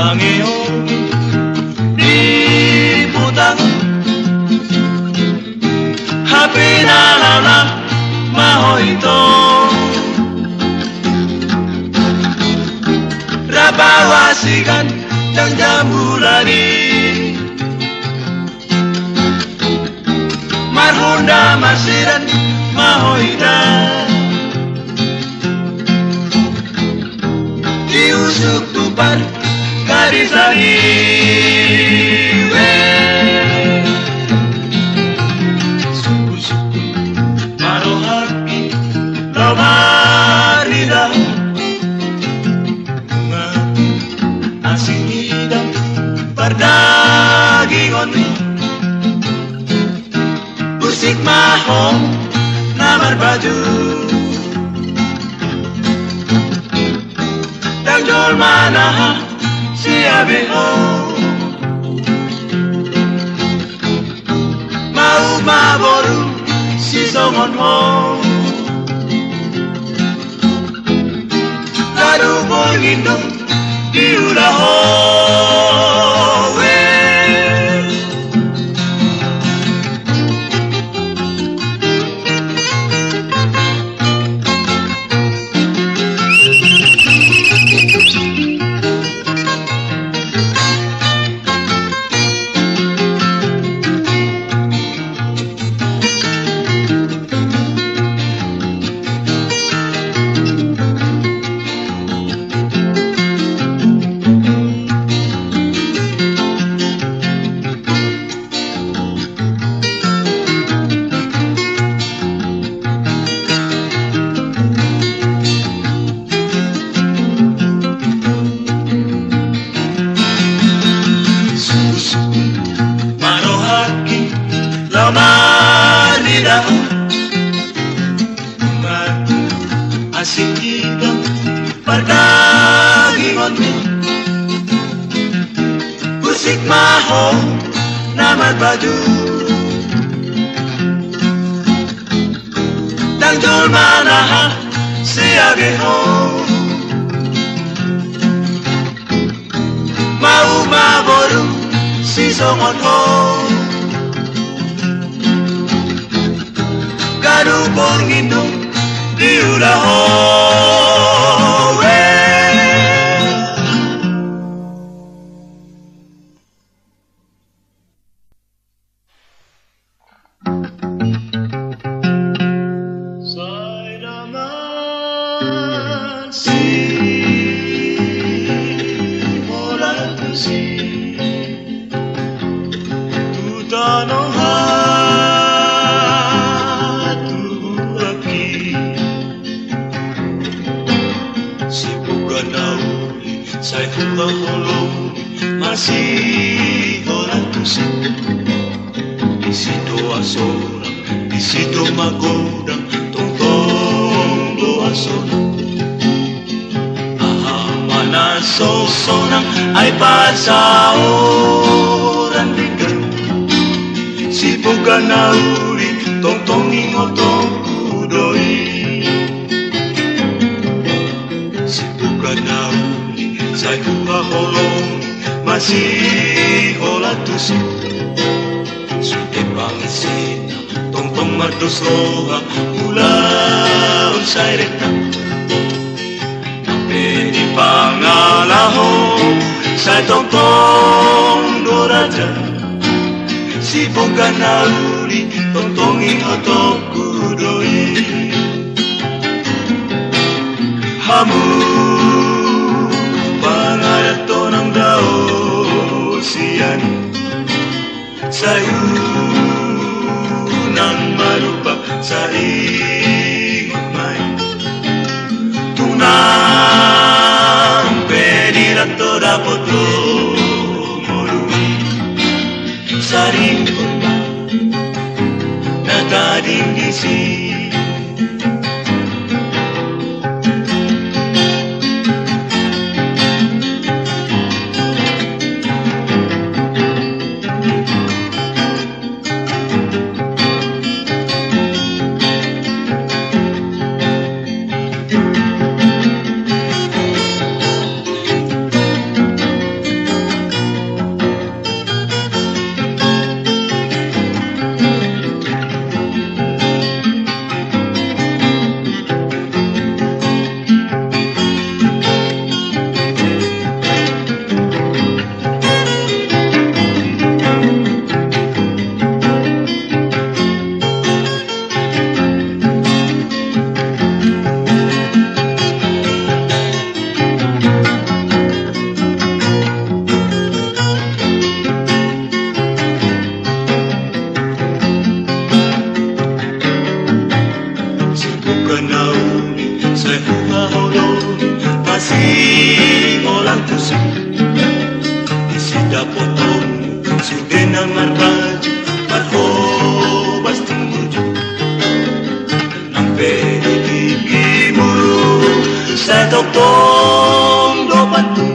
Panginoon ibutang happy na lala mahoito rabawasikan ng jamulani marhunda masiran mahoita diusuk tupar garisani suku-suku marohaki lomarida asing hidang perdagingon musik mahong namar baju Tanjol mana siabe ho mau maboru si songon ho Kadu bongindong diulah ho Lamarida asing hidang perdagingon musik mahong namar baju Tanjol mana siage ho mau maboru si songon ho Kadu bongindong diulah ho Sai naman si Mola si Tutanong Sai hulahulong masih orang tusuk di situ asorang di situ magodang tongtong doa sonang mana sosonang ay pasaoran bigan si bukan nauri tongtong ingotong kudoi si bukan nauri Sai hulahulong masih hola tusuk Sude pangsina tongtong madosoha ulau sai retang Nape di pangalaho sai tongtong doraja Si bukan nauli tongtong ingotok kudoi Hamu Pangarato ng daosian Sa unang malupa sa ingmay Tunang pedirato dapat lumulungi Sa ringkot ba nakadingisi tondo bantu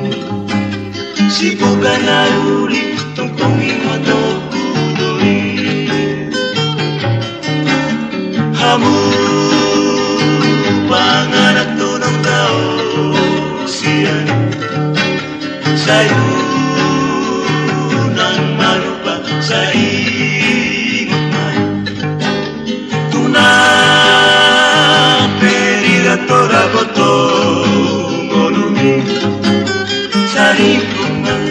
sibukan na uli tungtungin mo to kudoi hamu pangarap to ng tao siyan sa'yo ng malupa sa ingot man tunang perida toda botong olumi sa rimpungan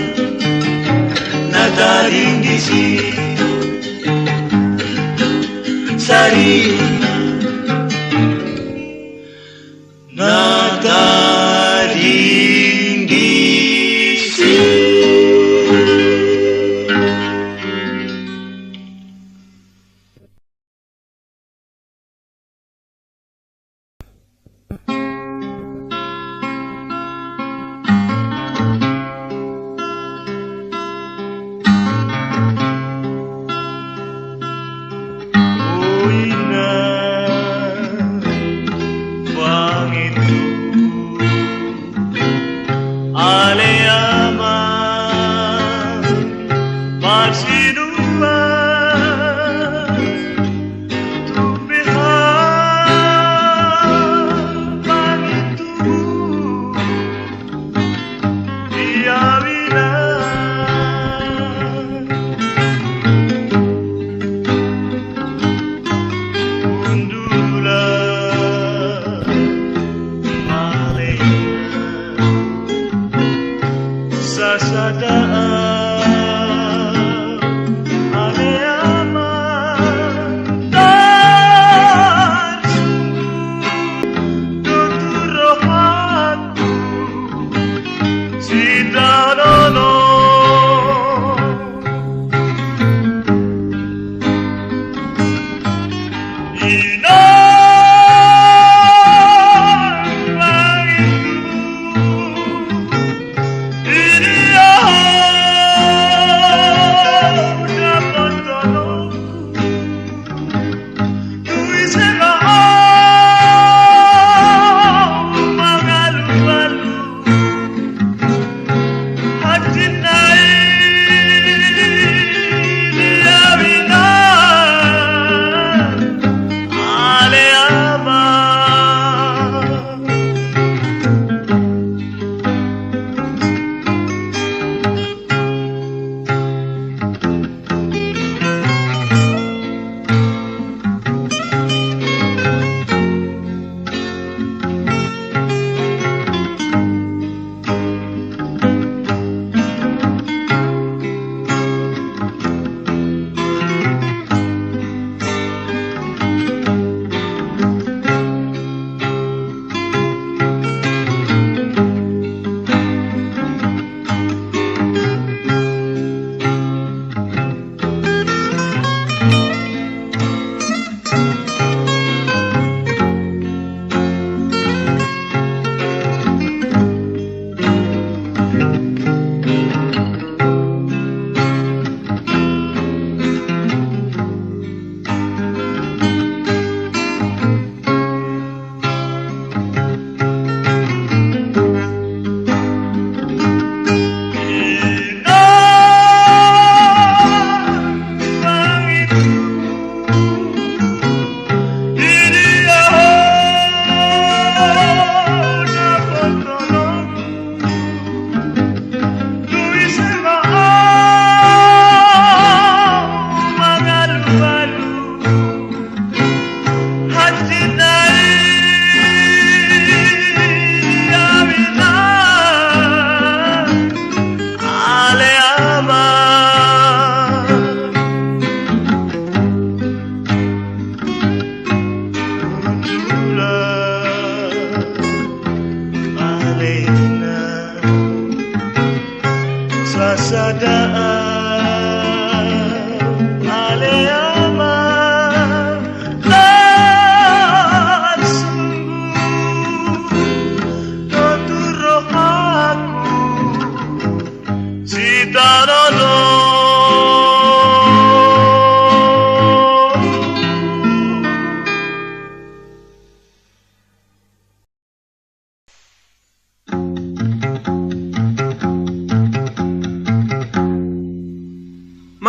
na daring di sito sa rimpungan na daring di sito. Ina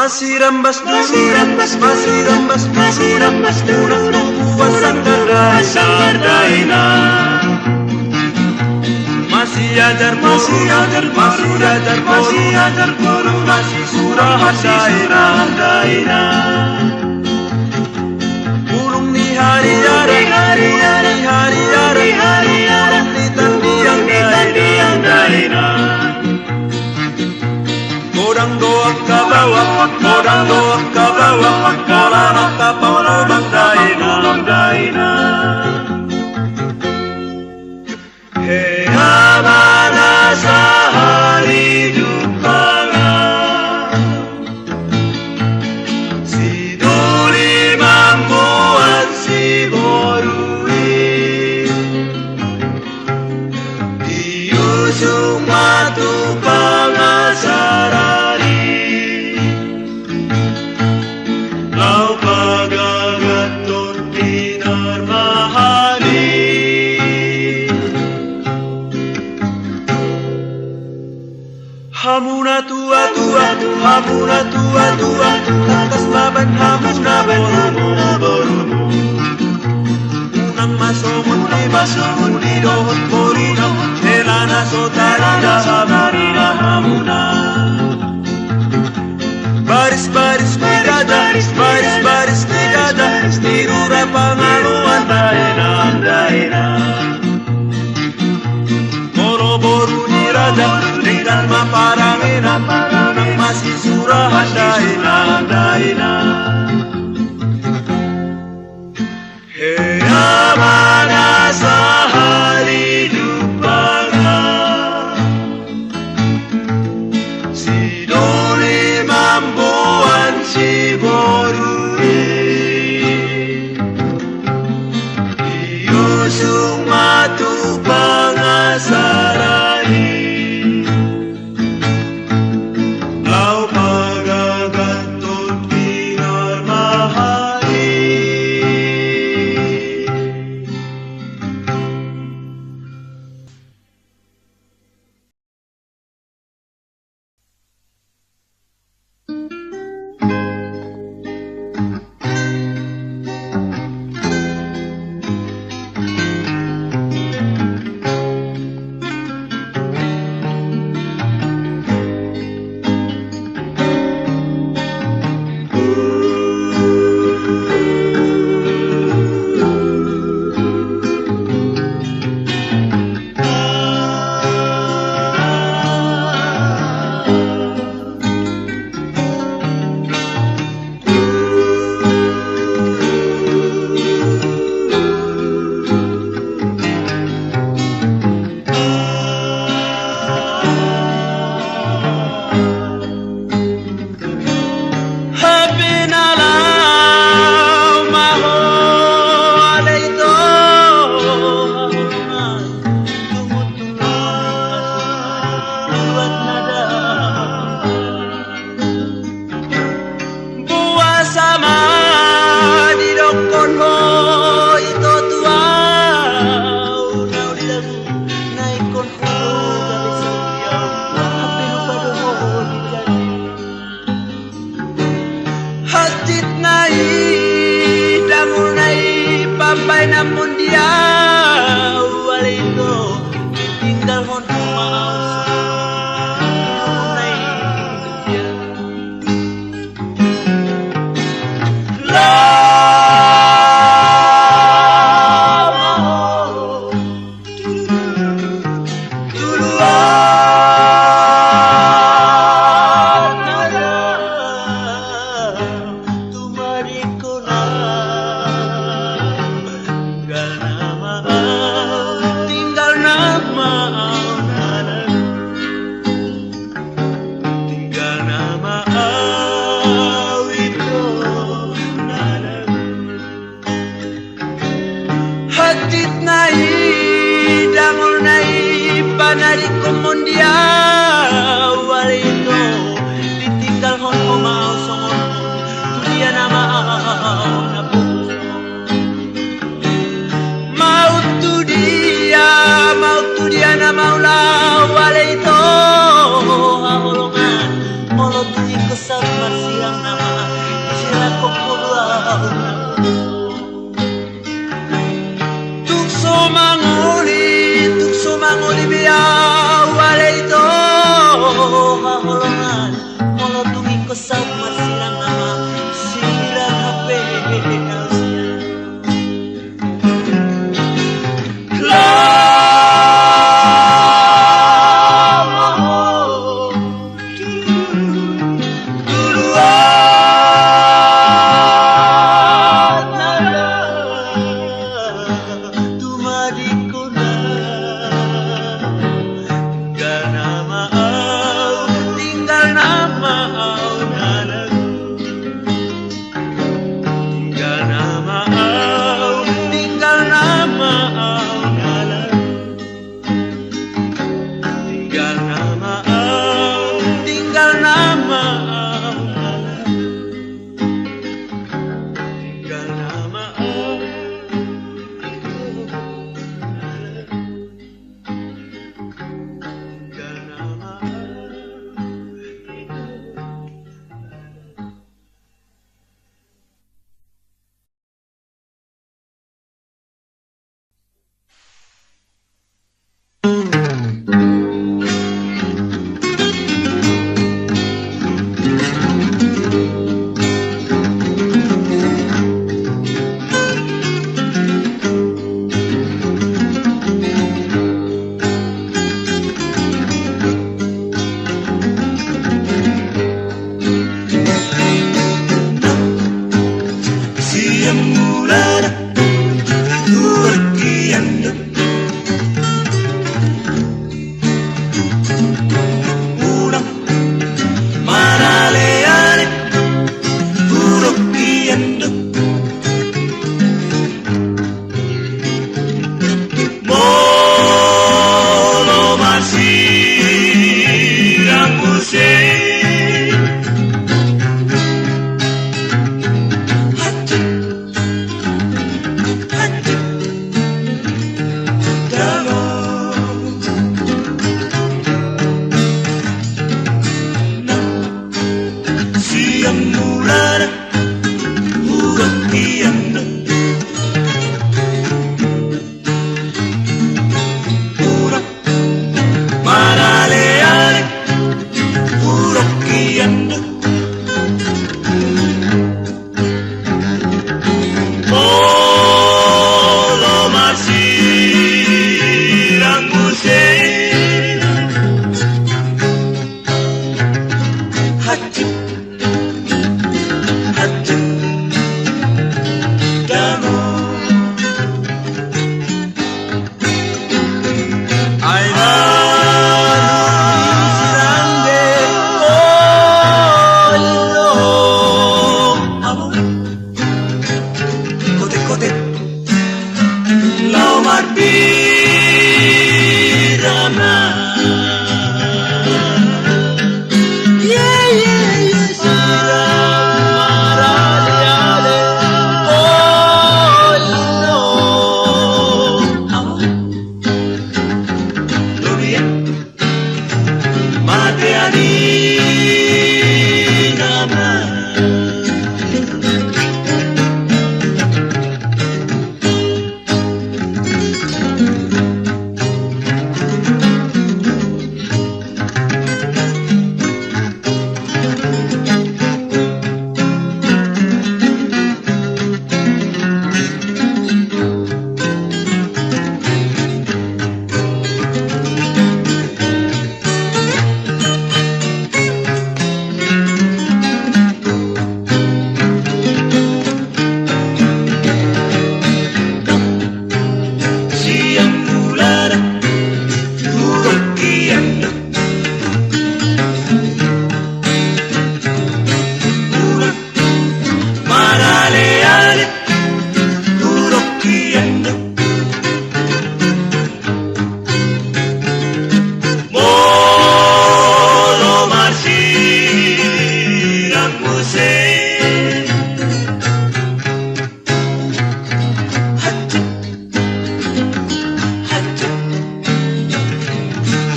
Masih rembas dulu puasan daina. Masih ajar guru, masih surah daina. Burung di hari di tandiang daina. Godang doa ke bawah, kolang kapal lubang daina. Hei mana sehari dupanga, si duli membuat si borui, diusung matu pangasarari, lau pagagatun dinar mahali. Hamuna tua, takas baban hamuna boru. Unang masomun di dohot borino, elana sotarida hamuna. Baris digada, dirura pangaluan daina. Boro-boro dirada, dengan maparangina, unang masih surah daina. Hei mana sehari dupanga, si doli mampuan si borui, diusung matu pangasarani, lau pagagatun dinar mahali. Sampai namun dia walito tinggal hon Hatit nai dangol nai panari komondia walito ditinggal hon mau songon dia nama na mau tu dia nama ula walito awolongan molo tu ikut sama siang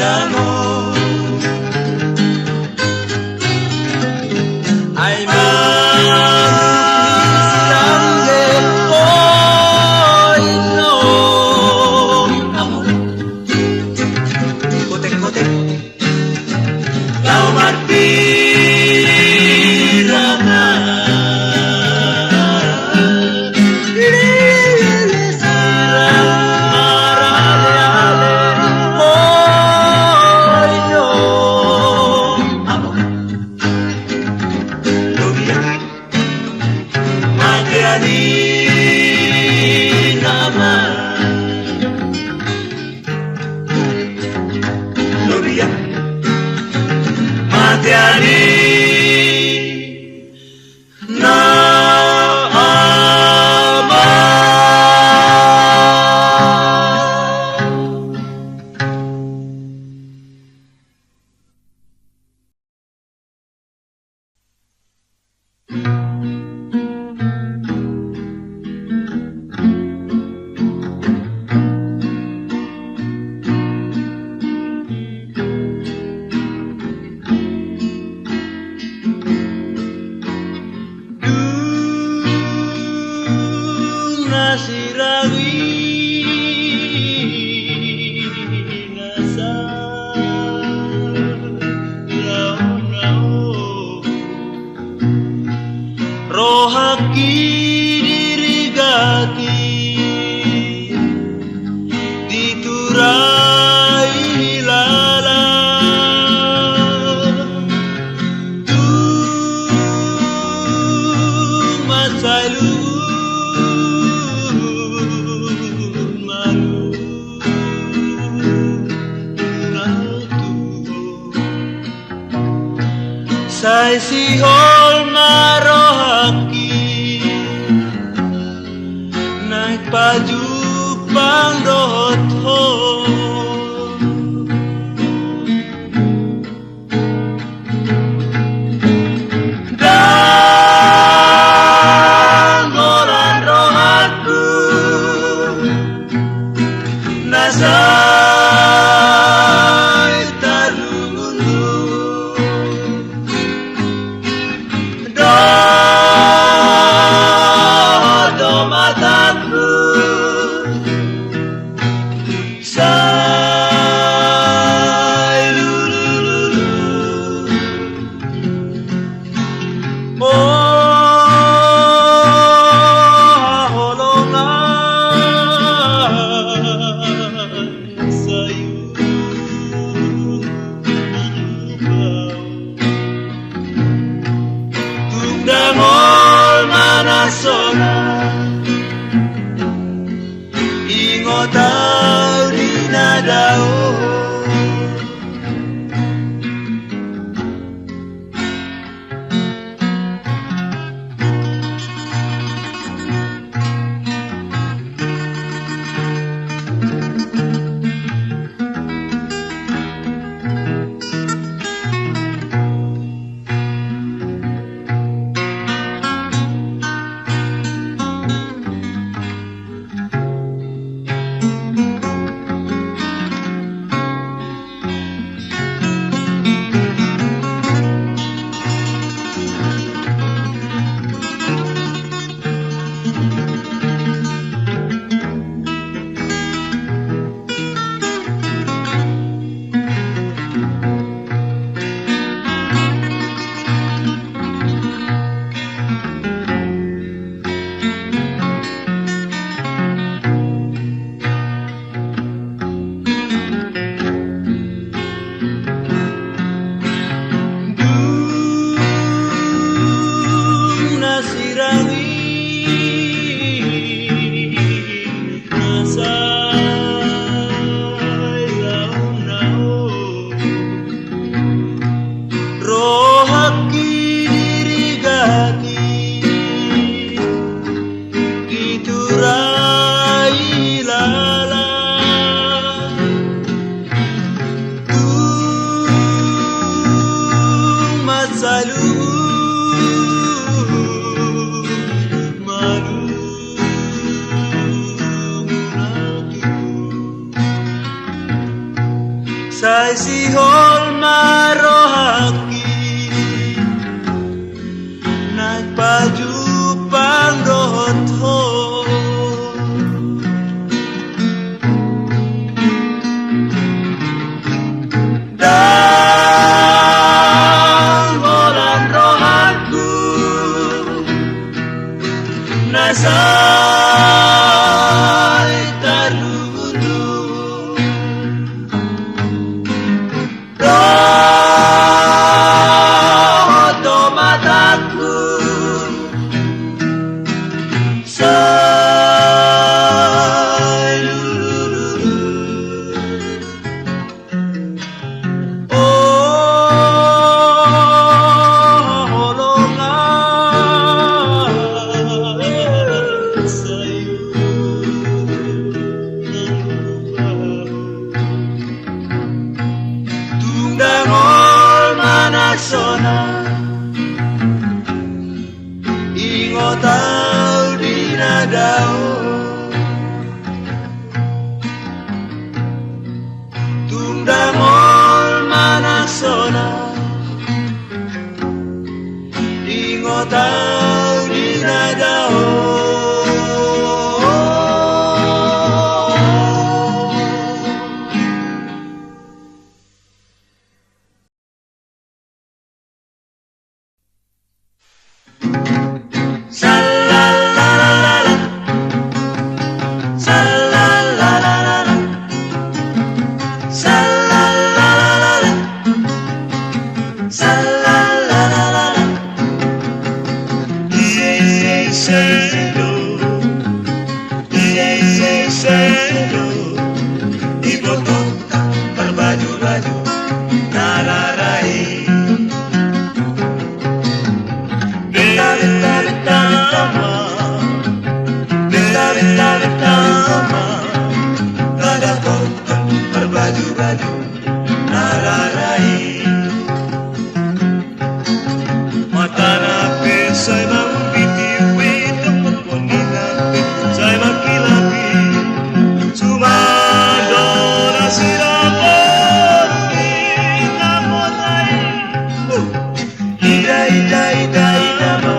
padamu. Ay maghihilange, oh no. Amor, kotek-kotek, kau magbirangan. Rohaki dirigati diturai hilala tu masalu malu natu sai sihol marohaki naik baju pangdot ho dan orang rohaku nasai tarungu do mataku. Ay sihol marohaki nagpajupang rohotho dan molan rohanku nasay tarulu roto mataku say lulu oh holongan sayu tungdangol manasona ingotau dinadao tungdangol manasona ingotau dinadao Sa-la-la-la-la-la, sa-la-la-la-la-la, sa-la-la-la-la-la, sa-la-la-la-la-la. Say-say-say-do, say-say-say-do, ibotonta berbaju-baju nararai. Beta-beta-beta-ma, beta-beta-beta-ma, ada potong berbaju-baju nararai. Mata nape say mambitiwi, tempat poni nape say makilabi, sumado na sirapon inamotai. Ida-ida-ida-ida-ma,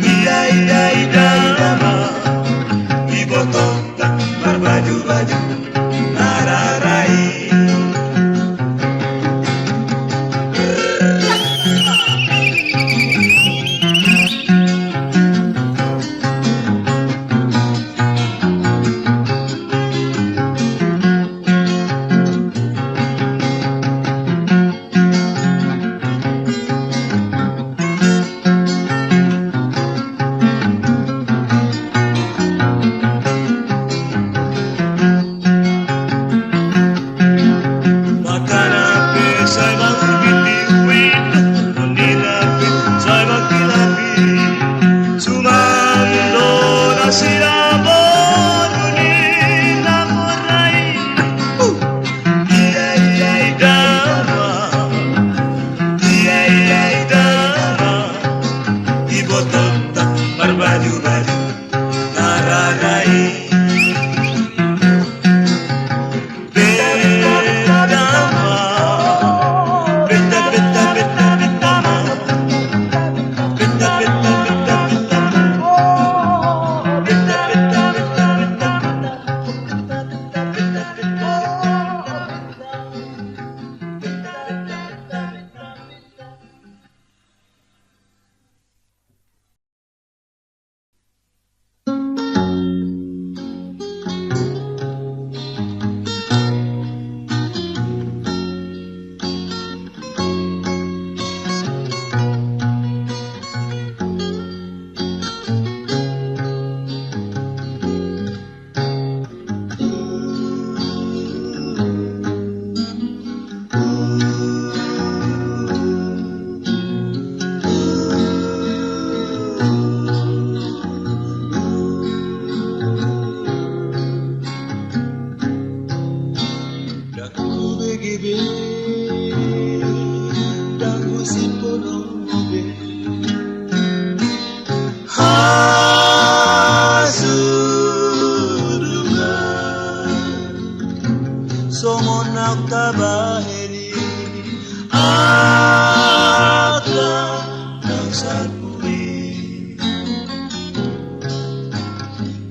ida-ida-ida-ida-ma, ibotonta berbaju-baju nararai. Berbaju-baju nararai. Songon nagta baheni akan nagsapui.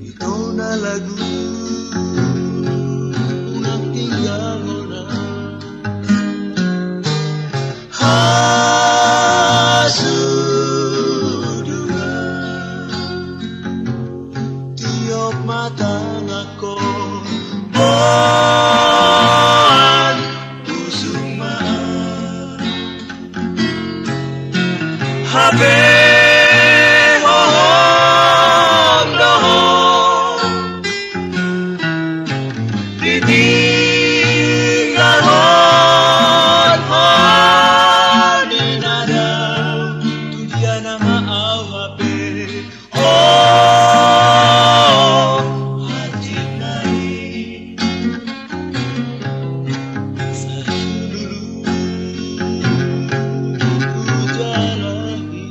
Ito na lagu unang tinggal mo na hasuduhan tiok matang ako buwan pusong maan habe hohong lohong ditinggal hon ninadaw tudia na maaw habe oh hati nai sa dulu jalani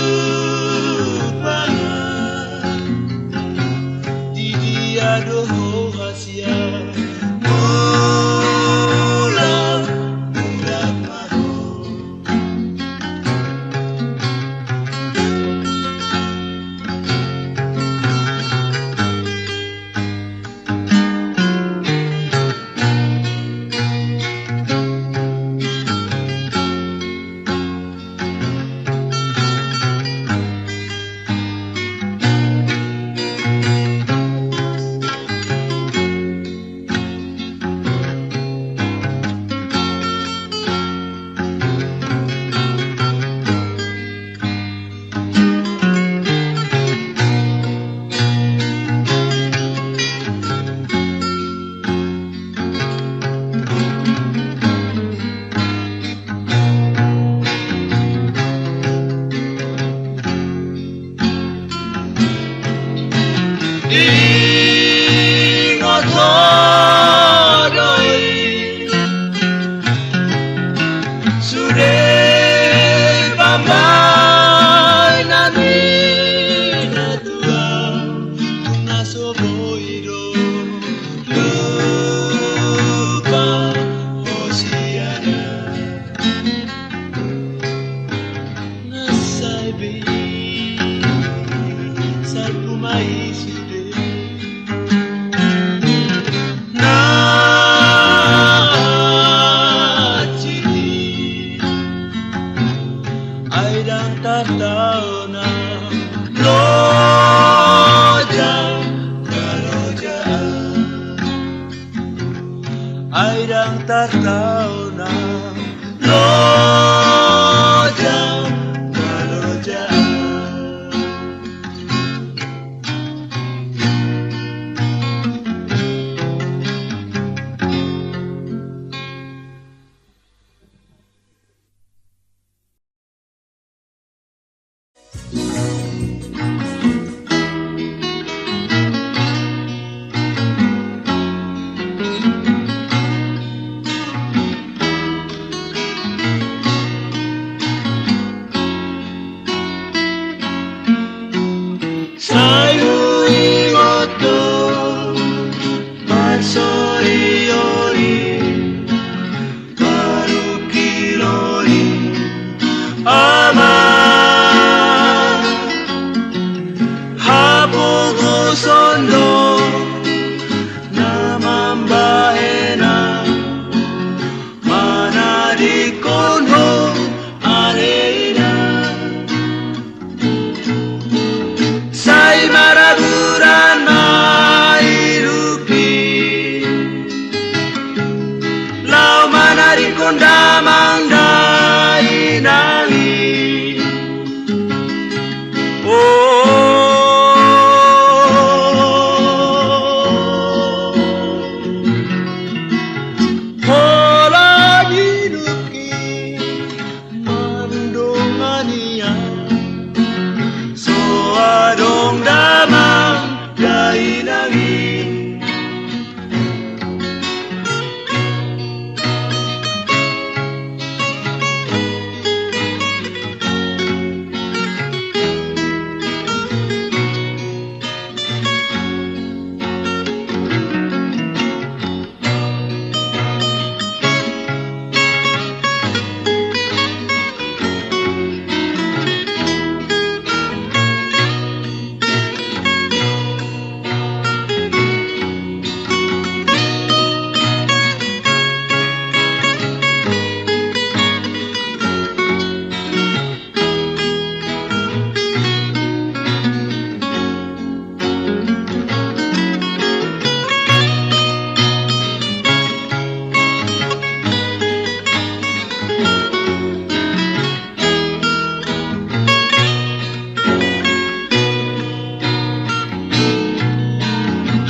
lanjut banget di dia doho hasia pulang pulang maho ingat hodoi sudah pamai nami natua nasobo iro lupa osiana nasaibi salpumai sude nachili aidang tatao na lojang kalojaan aidang tatao na lojang kalojaan.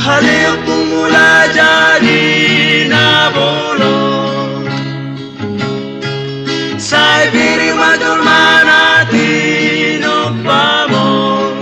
Haliupku mulai jadi nabolong. Sai biri madul manati nopamon.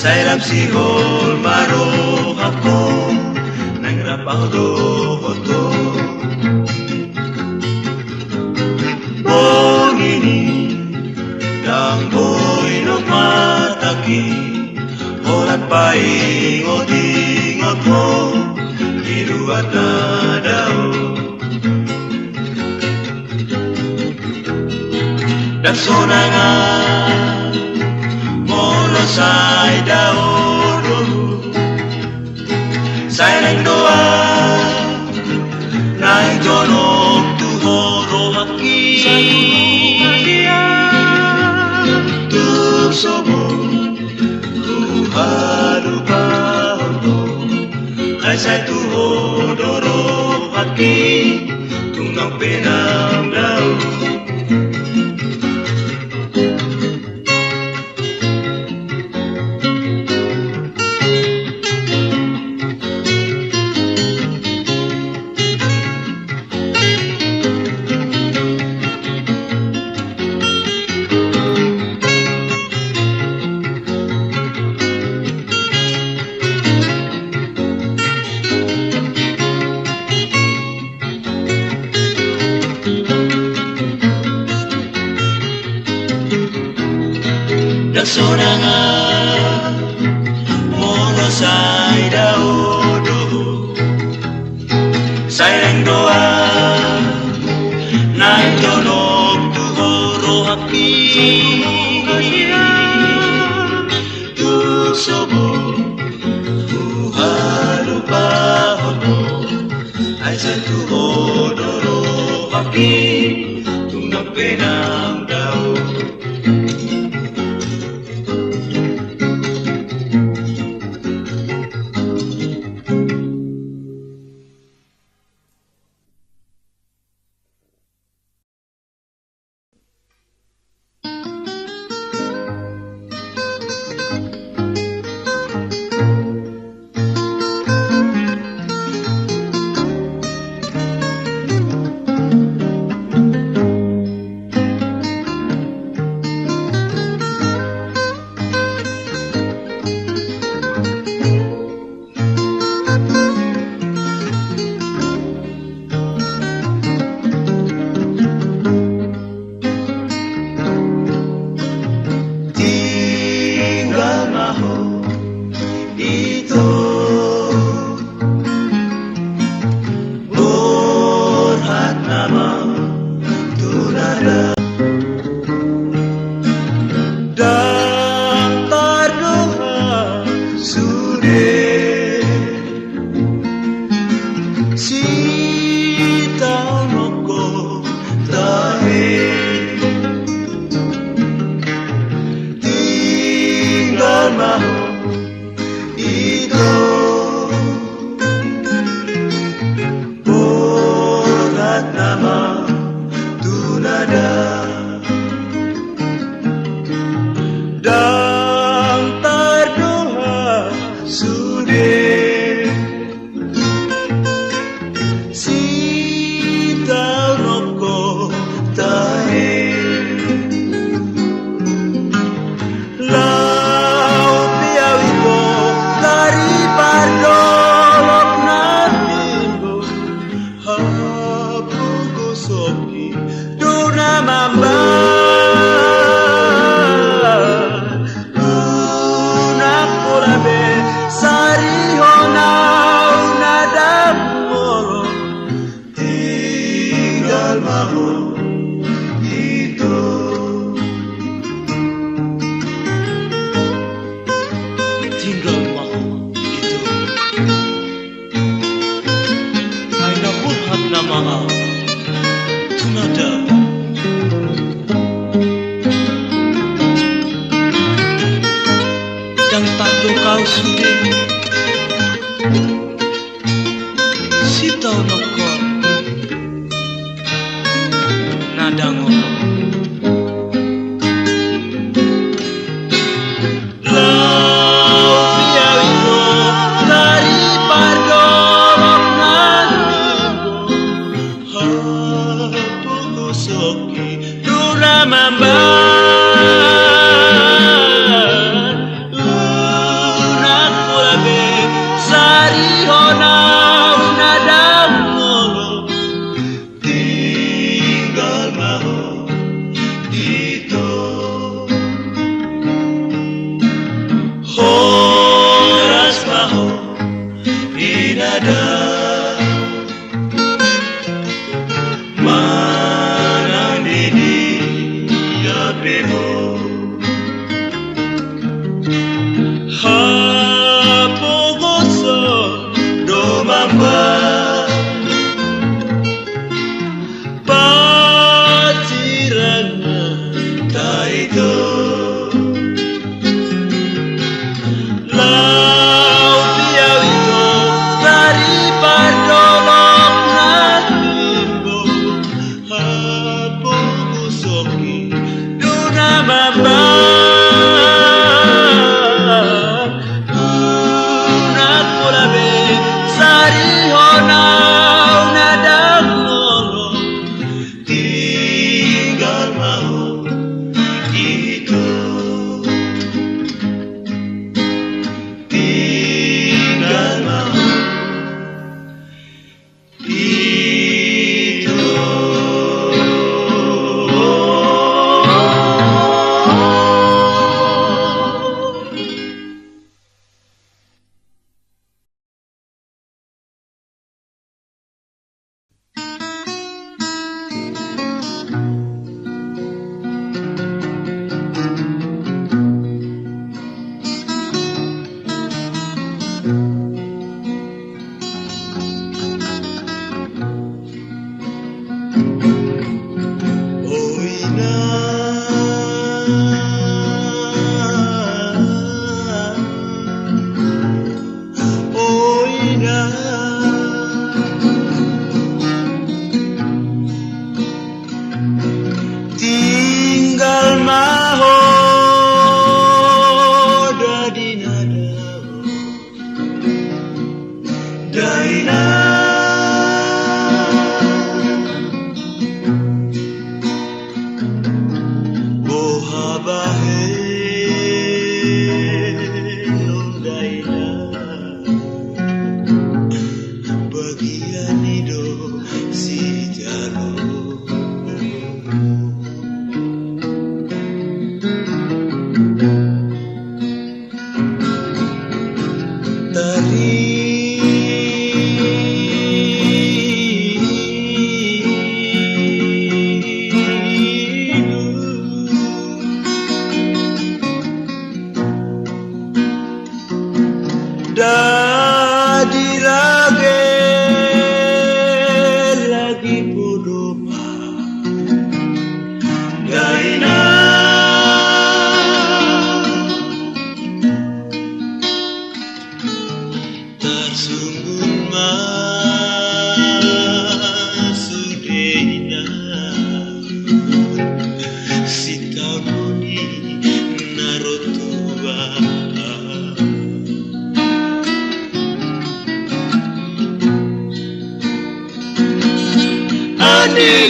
Sairam sihol maro ako nang rapang rohoto. Bongini dang boy no mataki orat paingot ingot mo diluat na daw. Dagsona nga sai daoro sai nang doa nang jonok tu horo haki tu sobo tu halu baho ai sai tu hodoro haki tu nang penam dau. Dagsona nga mono sai daodo sai nang doa nang jonok tu horo haki tu sobo tu halu bahono ai sai tu hodoro haki tu nang penam dau. Dan terdoa kau sudah si tau nokon nadango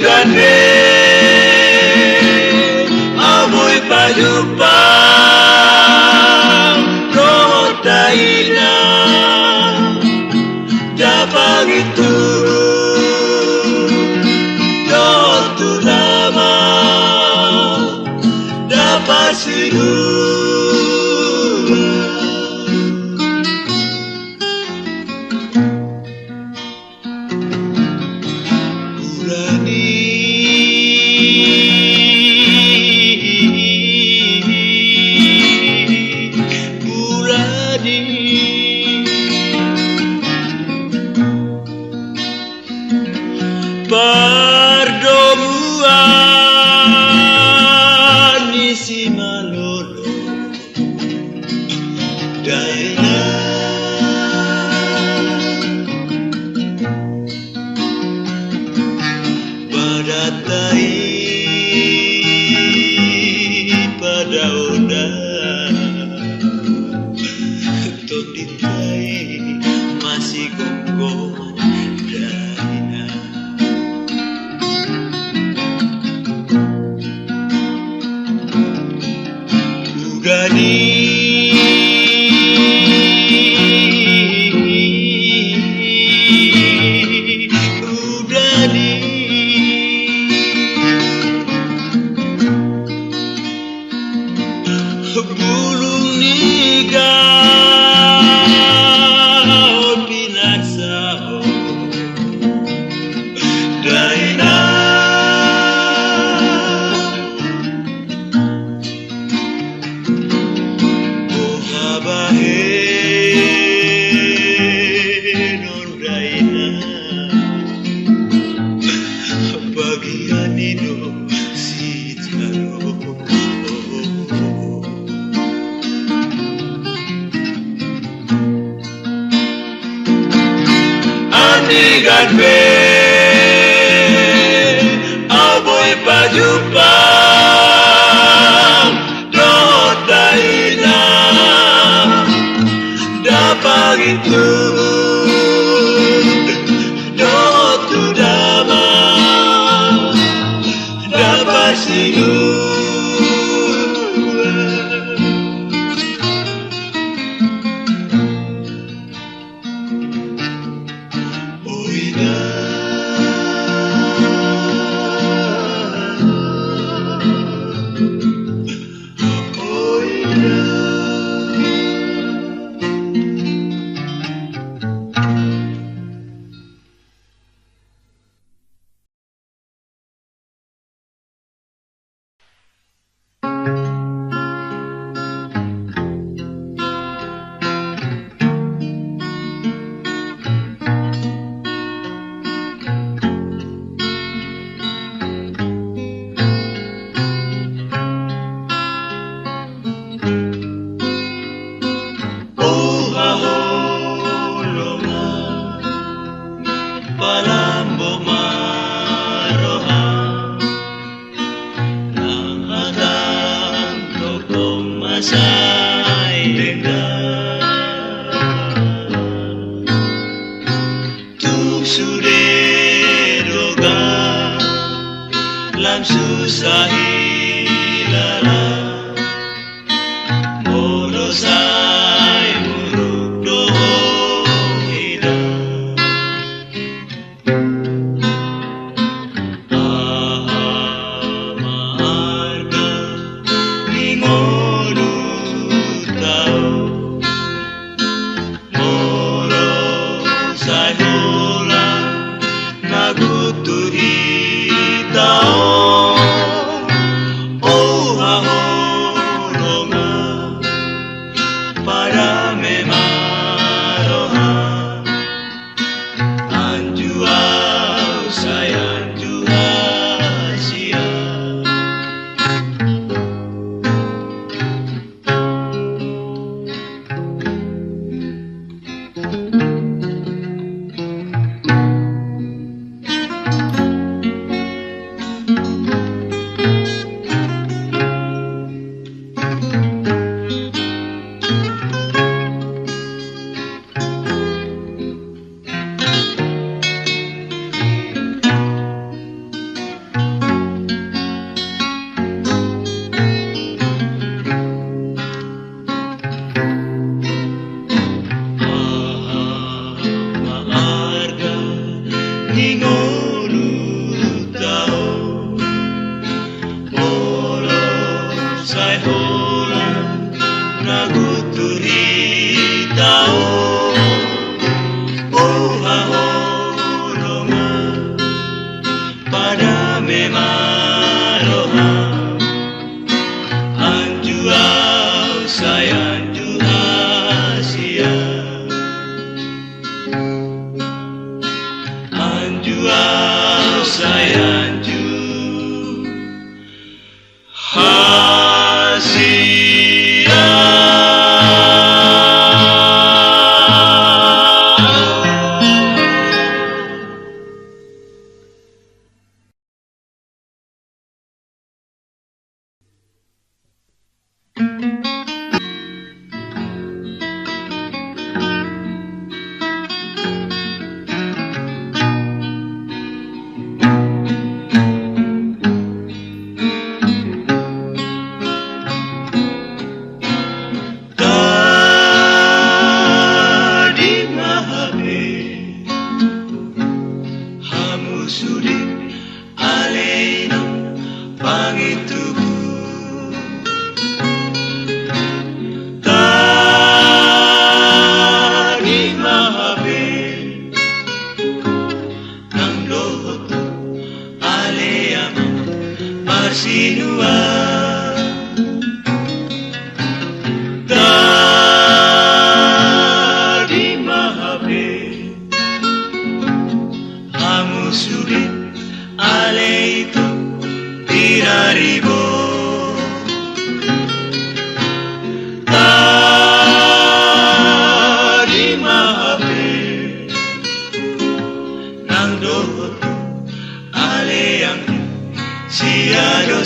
Gande amoy payupa rotaina dapat itu dotu lama dapat siru perdomuan isi malolo dai daina badatai pada oda totitai masih kongko daina udani bulung niga pinagsao daina ohabahe non daina bagian ino si jaro Andigan be aboy pajumpa do daina dapat itu do tu dama dapat silu Palambo maroha Nanghagang tokong masay denda Tu suderoga Lam susahi lala Morosay muruk dohong hidang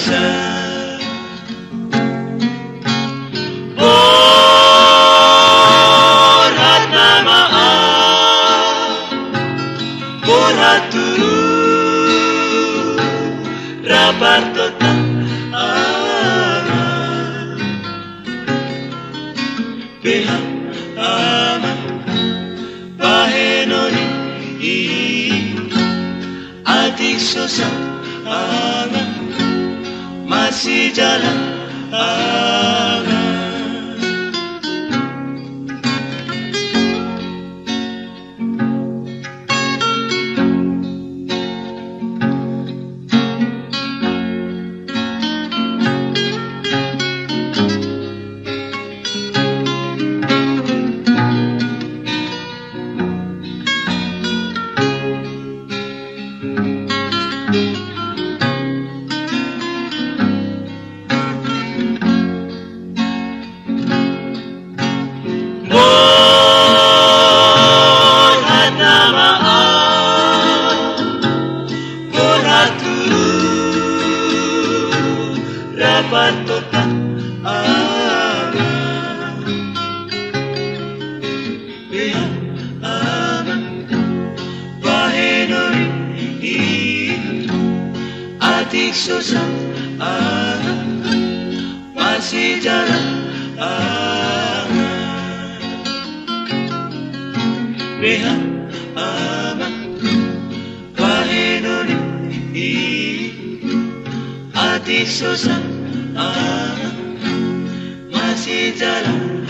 dosa. Berat nama berat turun rapat total Beha aman pahenoni adik susah aman masih jalan aman. Patokan aman Beha aman pahenori adik susah aman masih jalan aman Beha aman pahenori adik susah masih jalan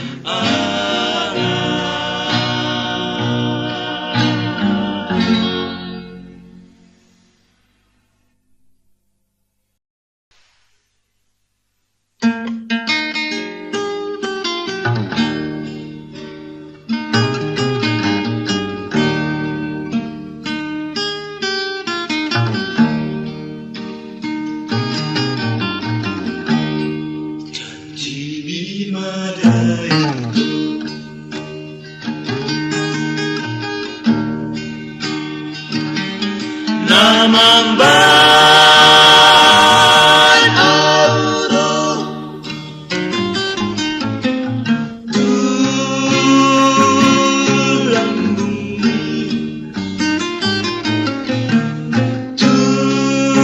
Namamban auro tulang bumi tujolomi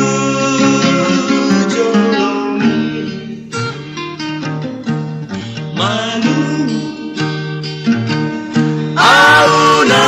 malu auna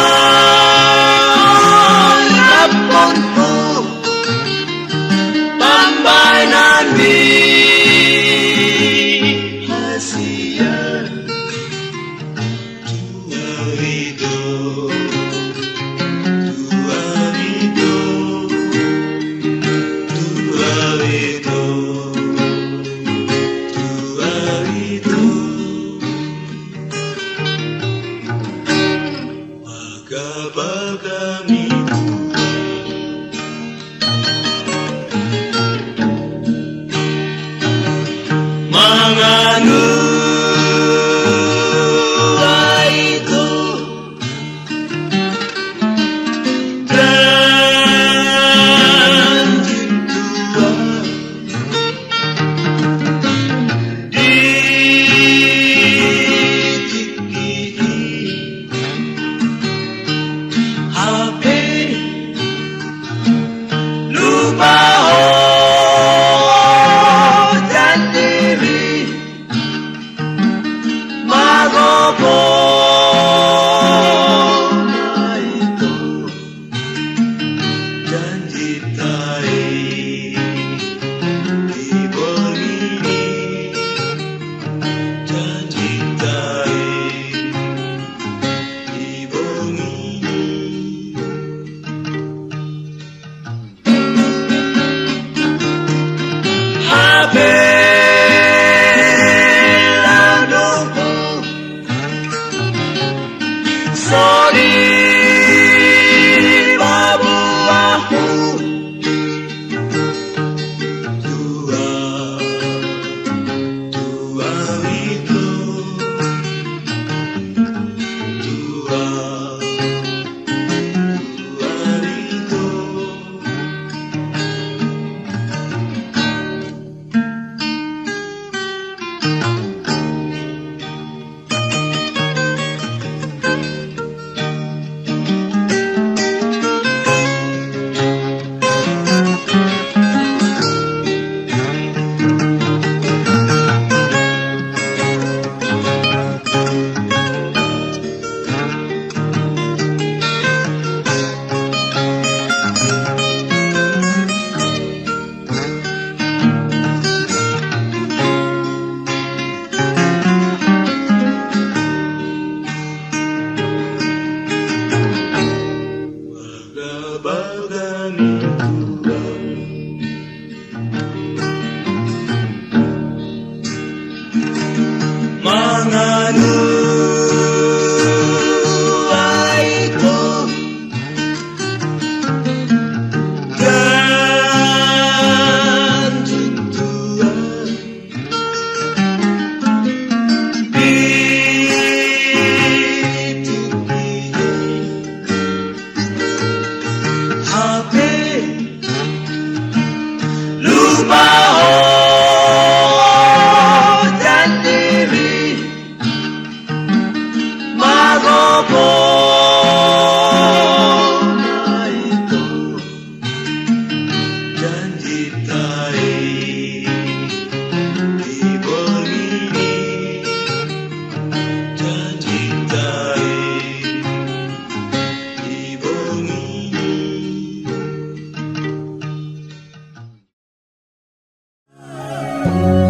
Auna